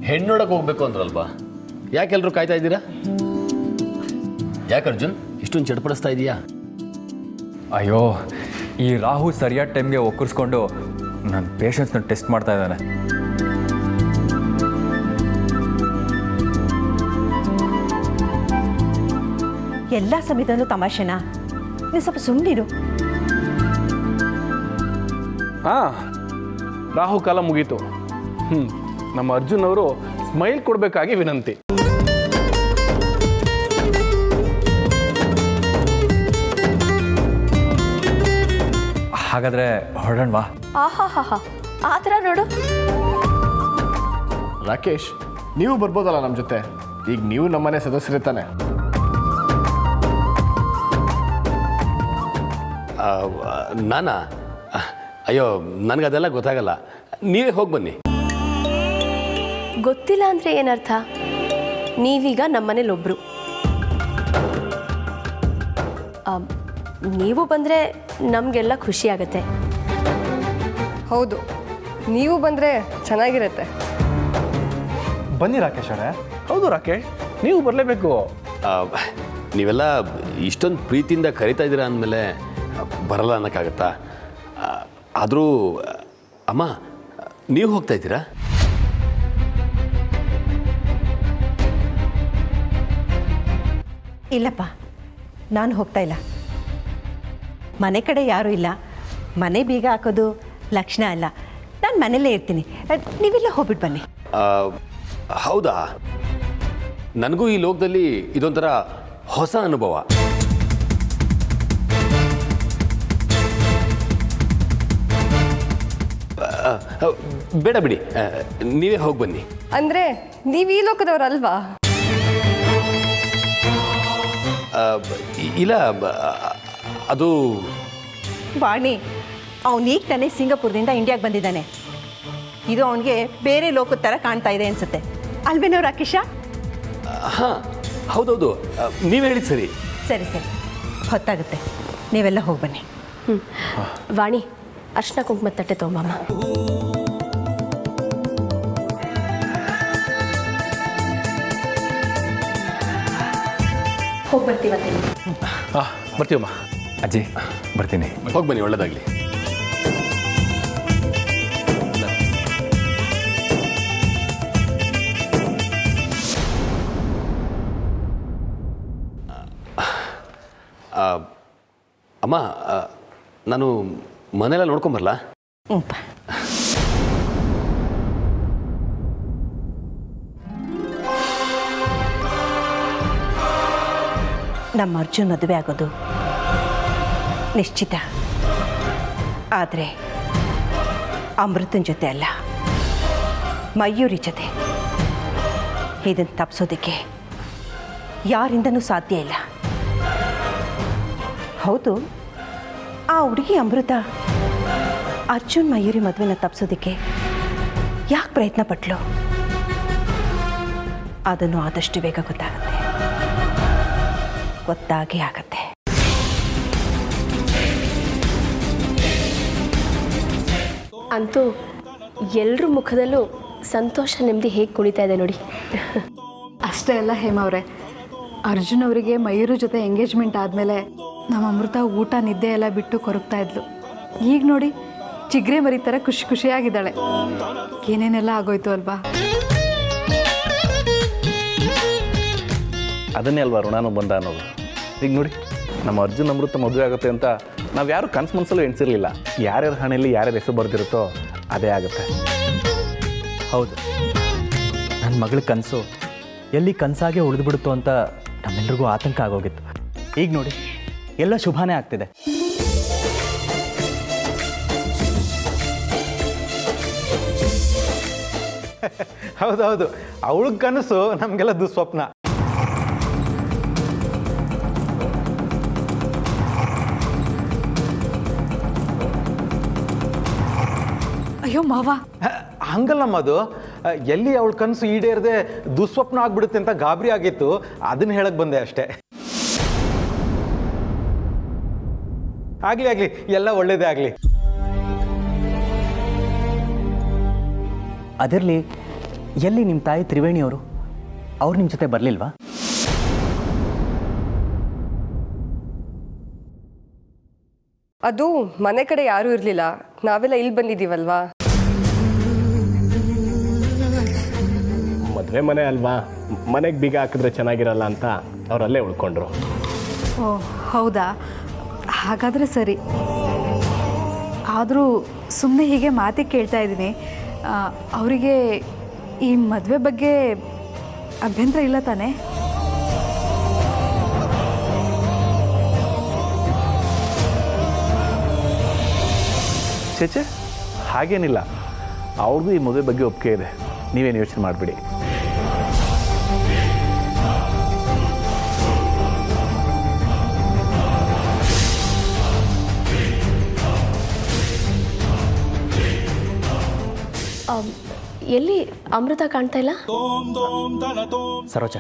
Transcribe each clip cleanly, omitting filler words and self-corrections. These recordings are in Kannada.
ಹೆಣ್ಣೊಳಗೆ ಹೋಗ್ಬೇಕು ಅಂದ್ರಲ್ವಾ? ಯಾಕೆಲ್ಲರೂ ಕಾಯ್ತಾ ಇದ್ದೀರಾ? ಯಾಕೆ ಅರ್ಜುನ್ ಇಷ್ಟೊಂದು ಚಡ್ಪಡಿಸ್ತಾ ಇದೀಯಾ? ಅಯ್ಯೋ, ಈ ರಾಹು ಸರಿಯಾದ ಟೈಮ್ಗೆ ಒಕ್ಕರ್ಸ್ಕೊಂಡು ನನ್ನ ಪೇಷನ್ಸ್ನ ಟೆಸ್ಟ್ ಮಾಡ್ತಾ ಇದ್ದಾನೆ. ಎಲ್ಲ ಸಮಯದಲ್ಲೂ ತಮಾಷೆನಾ? ನೀವು ಸ್ವಲ್ಪ ಸುಮ್ಮನಿರು. ರಾಹುಕಾಲ ಮುಗೀತು. ನಮ್ಮ ಅರ್ಜುನ್ ಅವರು ಸ್ಮೈಲ್ ಕೊಡಬೇಕಾಗಿ ವಿನಂತಿ. ಹಾಗಾದರೆ ಹೊರಡೋಣವಾ? ಆಹಾ ಆ ಥರ ನೋಡು. ರಾಕೇಶ್, ನೀವು ಬರ್ಬೋದಲ್ಲ ನಮ್ಮ ಜೊತೆ? ಈಗ ನೀವು ನಮ್ಮನೆ ಸದಸ್ಯರೇ ತಾನೆ? ನಾನಾ? ಅಯ್ಯೋ, ನನಗದೆಲ್ಲ ಗೊತ್ತಾಗಲ್ಲ. ನೀವೇ ಹೋಗಿ ಬನ್ನಿ. ಗೊತ್ತಿಲ್ಲ ಅಂದರೆ ಏನರ್ಥ? ನೀವೀಗ ನಮ್ಮನೇಲಿ ಒಬ್ಬರು, ನೀವು ಬಂದರೆ ನಮಗೆಲ್ಲ ಖುಷಿ ಆಗುತ್ತೆ. ಹೌದು, ನೀವು ಬಂದರೆ ಚೆನ್ನಾಗಿರುತ್ತೆ. ಬನ್ನಿ ರಾಕೇಶ್ ಅವರೇ. ಹೌದು ರಾಕೇಶ್, ನೀವು ಬರಲೇಬೇಕು. ನೀವೆಲ್ಲ ಇಷ್ಟೊಂದು ಪ್ರೀತಿಯಿಂದ ಕರಿತಾ ಇದ್ದೀರಾ ಅಂದಮೇಲೆ ಬರಲ್ಲ ಅನ್ನೋಕ್ಕಾಗತ್ತಾ? ಆದರೂ ಅಮ್ಮ, ನೀವು ಹೋಗ್ತಾ ಇದ್ದೀರಾ? ಇಲ್ಲಪ್ಪ, ನಾನು ಹೋಗ್ತಾ ಇಲ್ಲ. ಮನೆ ಕಡೆ ಯಾರೂ ಇಲ್ಲ. ಮನೆ ಬೀಗ ಹಾಕೋದು ಲಕ್ಷಣ ಅಲ್ಲ. ನಾನು ಮನೆಯಲ್ಲೇ ಇರ್ತೀನಿ. ನೀವೆಲ್ಲ ಹೋಗ್ಬಿಟ್ಟು ಬನ್ನಿ. ಹೌದಾ? ನನಗೂ ಈ ಲೋಕದಲ್ಲಿ ಇದೊಂಥರ ಹೊಸ ಅನುಭವ. ಬೇಡ ಬಿಡಿ, ನೀವೇ ಹೋಗಿ ಬನ್ನಿ. ಅಂದರೆ ನೀವು ಈ ಲೋಕದವರಲ್ವಾ? ಇಲ್ಲ, ಅದು ವಾಣಿ, ಅವನೀಗ ತಾನೇ ಸಿಂಗಾಪುರದಿಂದ ಇಂಡಿಯಾಗೆ ಬಂದಿದ್ದಾನೆ. ಇದು ಅವನಿಗೆ ಬೇರೆ ಲೋಕದ ಥರ ಕಾಣ್ತಾ ಇದೆ ಅನ್ಸುತ್ತೆ. ಅಲ್ವೇನೋ ರಾಕೇಶ? ಹಾಂ, ಹೌದೌದು, ನೀವು ಹೇಳಿದ್ದು ಸರಿ. ಸರಿ ಸರಿ, ಹೊತ್ತಾಗುತ್ತೆ. ನೀವೆಲ್ಲ ಹೋಗಿ ಬನ್ನಿ. ವಾಣಿ, ಅರ್ಶಿನ ಕುಂಕುಮ ತಟ್ಟೆ ತೊಗೊಂಬಮ್ಮ. ಹೋಗಿ ಬರ್ತೀವತ್ತೆ. ಬರ್ತೀವಮ್ಮ. ಅಜ್ಜಿ, ಬರ್ತೀನಿ. ಹೋಗಿ ಬನ್ನಿ, ಒಳ್ಳೆಯದಾಗಲಿ. ಅಮ್ಮ, ನಾನು ಮನೆಯಲ್ಲ ನೋಡ್ಕೊಂಬರಲ್ಲ? ಹ್ಞೂಪ್ಪ. ನಮ್ಮ ಅರ್ಜುನ್ ಮದುವೆ ಆಗೋದು ನಿಶ್ಚಿತ. ಆದರೆ ಅಮೃತನ ಜೊತೆ ಅಲ್ಲ, ಮಯೂರಿ ಜೊತೆ. ಇದನ್ನು ತಪ್ಪಿಸೋದಕ್ಕೆ ಯಾರಿಂದನೂ ಸಾಧ್ಯ ಇಲ್ಲ. ಹೌದು, ಆ ಹುಡುಗಿ ಅಮೃತ ಅರ್ಜುನ್ ಮಯೂರಿ ಮದುವೆನ ತಪ್ಪಿಸೋದಕ್ಕೆ ಯಾಕೆ ಪ್ರಯತ್ನ ಪಟ್ಲು? ಅದನ್ನು ಆದಷ್ಟು ಬೇಗ ಗೊತ್ತಾಗೇ ಆಗತ್ತೆ. ಅಂತೂ ಎಲ್ಲರ ಮುಖದಲ್ಲೂ ಸಂತೋಷ, ನೆಮ್ಮದಿ ಹೇಗೆ ಕುಣಿತಾ ಇದೆ ನೋಡಿ. ಅಷ್ಟೇ ಅಲ್ಲ ಹೇಮ ಅವರೇ, ಅರ್ಜುನ್ ಅವರಿಗೆ ಮಯೂರು ಜೊತೆ ಎಂಗೇಜ್ಮೆಂಟ್ ಆದಮೇಲೆ ನಮ್ಮ ಅಮೃತ ಊಟ ನಿದ್ದೆ ಎಲ್ಲ ಬಿಟ್ಟು ಕೊರಗ್ತಾ ಇದ್ಲು. ಈಗ ನೋಡಿ, ಚಿಗ್ರೆ ಮರಿ ಥರ ಖುಷಿಯಾಗಿದ್ದಾಳೆ. ಏನೇನೆಲ್ಲ ಆಗೋಯ್ತು ಅಲ್ವಾ? ಅದನ್ನೇ ಅಲ್ವಾ ಋಣಾನು ಬಂದ ಅನ್ನೋದು. ಈಗ ನೋಡಿ, ನಮ್ಮ ಅರ್ಜುನ್ ಅಮೃತ ಮದುವೆ ಆಗುತ್ತೆ ಅಂತ ನಾವು ಯಾರು ಕನಸು ಮನಸ್ಸಲ್ಲೂ ಎಣಿಸಿರಲಿಲ್ಲ. ಯಾರ್ಯಾರ ಹಣೆಯಲ್ಲಿ ಯಾರ್ಯಾರ ಹೆಸರು ಬರ್ದಿರುತ್ತೋ ಅದೇ ಆಗುತ್ತೆ. ಹೌದು, ನನ್ನ ಮಗಳ ಕನಸು ಎಲ್ಲಿ ಕನಸಾಗೆ ಉಳಿದುಬಿಡುತ್ತೋ ಅಂತ ನಮ್ಮೆಲ್ರಿಗೂ ಆತಂಕ ಆಗೋಗಿತ್ತು. ಈಗ ನೋಡಿ, ಎಲ್ಲ ಶುಭಾನೇ ಆಗ್ತಿದೆ. ಹೌದೌದು, ಅವಳ ಕನಸು ನಮಗೆಲ್ಲ ದುಸ್ವಪ್ನ. ಅಯ್ಯೋ ಮಾವ, ಹಂಗಲ್ಲಮ್ಮ, ಅದು ಎಲ್ಲಿ ಅವಳ ಕನಸು ಈಡೇರದೆ ದುಸ್ವಪ್ನ ಆಗ್ಬಿಡುತ್ತೆ ಅಂತ ಗಾಬರಿ ಆಗಿತ್ತು. ಅದನ್ನ ಹೇಳಕ್ ಬಂದೆ ಅಷ್ಟೇ. ಆಗ್ಲಿ ಆಗ್ಲಿ, ಎಲ್ಲ ಒಳ್ಳೇದೇ ಆಗ್ಲಿ. ಅದರಲ್ಲಿ ಎಲ್ಲಿ ನಿಮ್ಮ ತಾಯಿ ತ್ರಿವೇಣಿಯವರು? ಅವ್ರು ನಿಮ್ಮ ಜೊತೆ ಬರಲಿಲ್ವಾ? ಅದು ಮನೆ ಕಡೆ ಯಾರೂ ಇರಲಿಲ್ಲ, ನಾವೆಲ್ಲ ಇಲ್ಲಿ ಬಂದಿದ್ದೀವಲ್ವಾ. ಮದುವೆ ಮನೆ ಅಲ್ವಾ, ಮನೆಗೆ ಬೀಗ ಹಾಕಿದ್ರೆ ಚೆನ್ನಾಗಿರಲ್ಲ ಅಂತ ಅವರಲ್ಲೇ ಉಳ್ಕೊಂಡ್ರು. ಓ ಹೌದಾ, ಹಾಗಾದರೆ ಸರಿ. ಆದರೂ ಸುಮ್ಮನೆ ಹೀಗೆ ಮಾತಿಗೆ ಕೇಳ್ತಾ ಇದ್ದೀನಿ. ಅವರಿಗೆ ಈ ಮದುವೆ ಬಗ್ಗೆ ಅಭ್ಯಂತರ ಇಲ್ಲ ತಾನೇ? ಚೇಚೆ ಹಾಗೇನಿಲ್ಲ, ಅವ್ರದ್ದು ಈ ಮದುವೆ ಬಗ್ಗೆ ಒಪ್ಪಿಗೆ ಇದೆ, ನೀವೇನು ಯೋಚನೆ ಮಾಡಿಬಿಡಿ. ಎಲ್ಲಿ ಅಮೃತ ಕಾಣ್ತಾ ಇಲ್ಲ? ಸರೋಜ,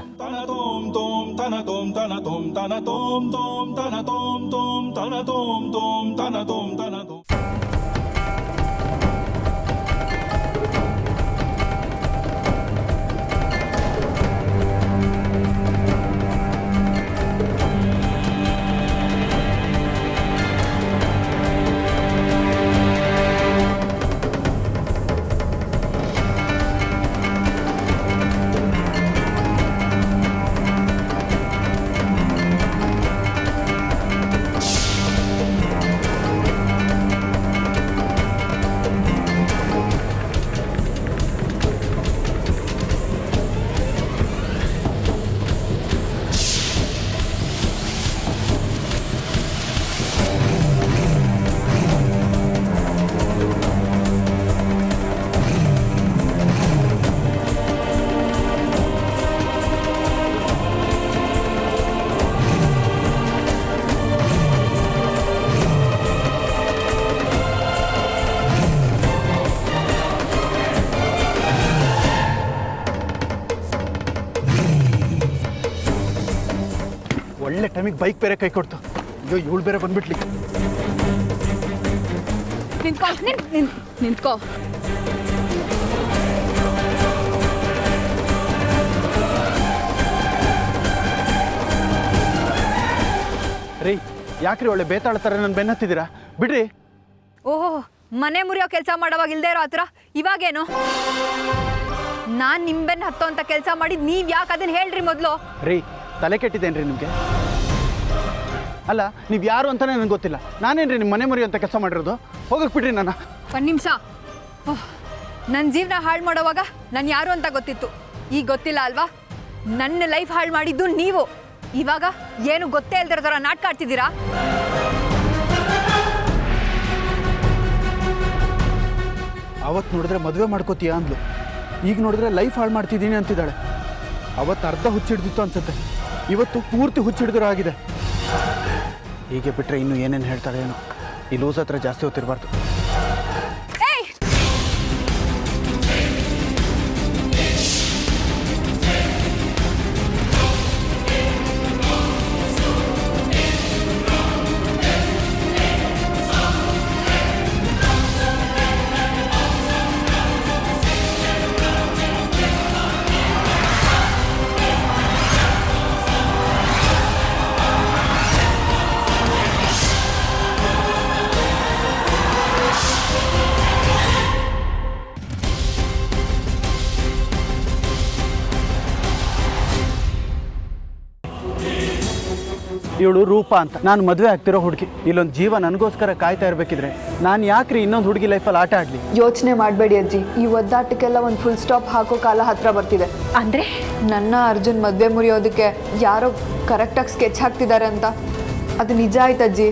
ಒಳ್ಳೆ ಟೈಮಿಗೆ ಬೈಕ್ ಬೇರೆ ಕೈ ಕೊಡ್ತು. ಅಯ್ಯೋ, ಇವಳು ಬೇರೆ ಬಂದ್ಬಿಟ್ಲಿ. ನಿಂತ್ಕೋ. ರೀ, ಯಾಕ್ರಿ ಒಳ್ಳೆ ಬೇತಾಳ್ತಾರೆ ನನ್ನ ಬೆನ್ನತ್ತಿದ್ದೀರಾ? ಬಿಡ್ರಿ. ಓಹೋ, ಮನೆ ಮುರಿಯೋ ಕೆಲಸ ಮಾಡೋವಾಗ ಇಲ್ಲದೆ ಇರೋ ಹತ್ರ ಇವಾಗೇನು? ನಾನು ನಿಂಬೆನ್ನು ಹತ್ತೋ ಅಂತ ಕೆಲಸ ಮಾಡಿದ್ದು ನೀವು ಯಾಕೆ ಅದನ್ನು ಹೇಳ್ರಿ ಮೊದಲು. ರೀ, ತಲೆ ಕೆಟ್ಟಿದ್ದೇನ್ರಿ ನಿಮಗೆ? ಅಲ್ಲ, ನೀವು ಯಾರು ಅಂತಾನೆ ನನಗೆ ಗೊತ್ತಿಲ್ಲ. ನಾನೇನ್ರಿ ನಿಮ್ಮ ಮನೆ ಮುರಿಯೋ ಅಂತ ಕೆಲಸ ಮಾಡಿರೋದು? ಹೋಗಕ್ಕೆ ಬಿಡ್ರಿ ನನ್ನ. ಒಂದು ನಿಮಿಷ. ನನ್ನ ಜೀವನ ಹಾಳು ಮಾಡೋವಾಗ ನಾನು ಯಾರು ಅಂತ ಗೊತ್ತಿತ್ತು, ಈಗ ಗೊತ್ತಿಲ್ಲ ಅಲ್ವಾ? ನನ್ನ ಲೈಫ್ ಹಾಳು ಮಾಡಿದ್ದು ನೀವು. ಇವಾಗ ಏನು ಗೊತ್ತೇ ಇಲ್ದಿರೋ ಥರ ನಾಟಕ ಆಡ್ತಿದ್ದೀರಾ? ಅವತ್ತು ನೋಡಿದ್ರೆ ಮದುವೆ ಮಾಡ್ಕೋತೀಯ ಅಂದ್ಲು, ಈಗ ನೋಡಿದ್ರೆ ಲೈಫ್ ಹಾಳು ಮಾಡ್ತಿದ್ದೀನಿ ಅಂತಿದ್ದಾಳೆ. ಅವತ್ತು ಅರ್ಧ ಹುಚ್ಚಿಡ್ದಿತ್ತು ಅನ್ಸುತ್ತೆ, ಇವತ್ತು ಪೂರ್ತಿ ಹುಚ್ಚಿಡ್ದಿರೋ ಆಗಿದೆ. ಹೀಗೆ ಬಿಟ್ಟರೆ ಇನ್ನೂ ಏನೇನು ಹೇಳ್ತಾಳೆ ಏನೋ. ಈ ಲೂಸ್ ಹತ್ರ ಜಾಸ್ತಿ ಹೊತ್ತಿರಬಾರ್ದು. ಇವಳು ರೂಪ ಅಂತ, ನಾನು ಮದುವೆ ಆಗ್ತಿರೋ ಹುಡುಗಿ. ಇಲ್ಲೊಂದು ಜೀವ ನನಗೋಸ್ಕರ ಕಾಯ್ತಾ ಇರಬೇಕಿದ್ರೆ ನಾನು ಯಾಕ್ರಿ ಇನ್ನೊಂದು ಹುಡುಗಿ ಲೈಫಲ್ಲಿ ಆಟ ಆಡಲಿ? ಯೋಚನೆ ಮಾಡಬೇಡಿ ಅಜ್ಜಿ, ಈ ಒದ್ದಾಟಕ್ಕೆಲ್ಲ ಒಂದು ಫುಲ್ ಸ್ಟಾಪ್ ಹಾಕೋ ಕಾಲ ಹತ್ರ ಬರ್ತಿದೆ. ಅಂದರೆ ನನ್ನ ಅರ್ಜುನ್ ಮದುವೆ ಮುರಿಯೋದಕ್ಕೆ ಯಾರೋ ಕರೆಕ್ಟಾಗಿ ಸ್ಕೆಚ್ ಹಾಕ್ತಿದ್ದಾರೆ ಅಂತ ಅದು ನಿಜ ಆಯ್ತು ಅಜ್ಜಿ.